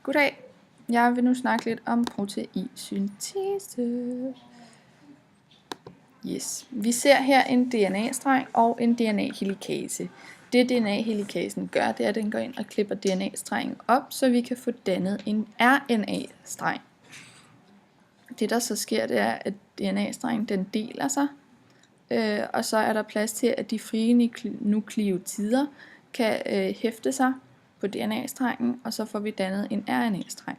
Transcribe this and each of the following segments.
Goddag. Jeg vil nu snakke lidt om proteinsyntese. Yes. Vi ser her en DNA-streng og en DNA-helikase. Det DNA-helikasen gør, det er, at den går ind og klipper DNA-strengen op, så vi kan få dannet en RNA-streng. Det der så sker, det er, at DNA-strengen den deler sig, og så er der plads til, at de frie nukleotider kan hæfte sig på DNA-strengen, og så får vi dannet en RNA-streng.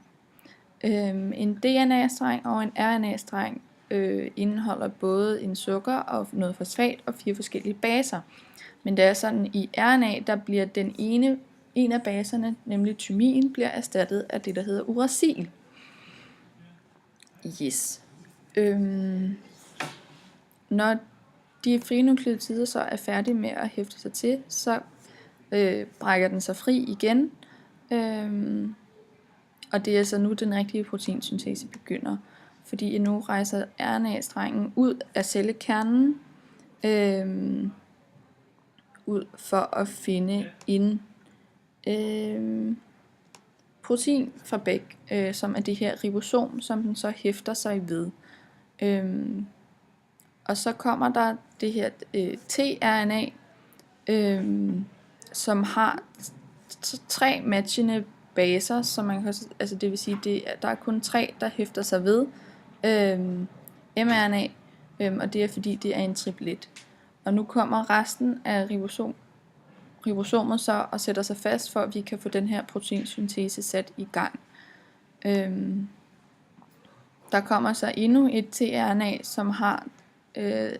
En DNA-streng og en RNA-streng indeholder både en sukker og noget fosfat og 4 forskellige baser. Men det er sådan, i RNA, der bliver en af baserne, nemlig thymin, bliver erstattet af det, der hedder uracil. Yes. Når de frie nukleotider så er færdige med at hæfte sig til, så brækker den sig fri igen. Og det er så nu den rigtige proteinsyntese begynder. Fordi nu rejser RNA-strengen ud af cellekernen, ud for at finde en proteinfabrik, som er det her ribosom, som den så hæfter sig ved. Og så kommer der det her tRNA, som har 3 matchende baser, så man kan, altså det vil sige, der er kun 3, der hæfter sig ved mRNA, og det er fordi det er en triplet. Og nu kommer resten af ribosomet så og sætter sig fast, for at vi kan få den her proteinsyntese sat i gang. Der kommer så endnu et tRNA, som har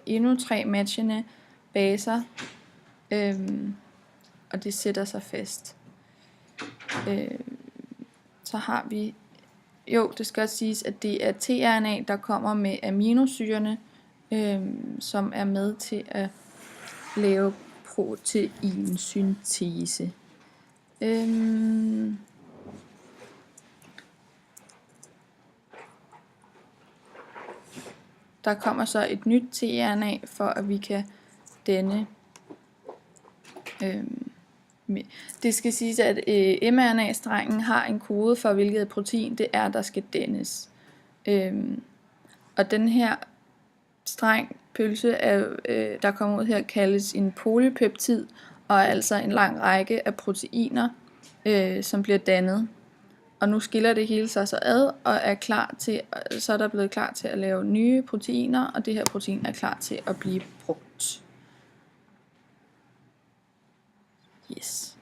endnu 3 matchende baser, og det sætter sig fast. Så har vi, det skal også siges, at det er tRNA, der kommer med aminosyrene, som er med til at lave proteinsyntese. Der kommer så et nyt tRNA, for at vi kan danne. Det skal siges, at mRNA-strengen har en kode for, hvilket protein det er, der skal dannes. Og den her pølse, der kommer ud her, kaldes en polypeptid, og er altså en lang række af proteiner, som bliver dannet. Og nu skiller det hele sig så ad, og så er der blevet klar til at lave nye proteiner, og det her protein er klar til at blive brugt. Yes.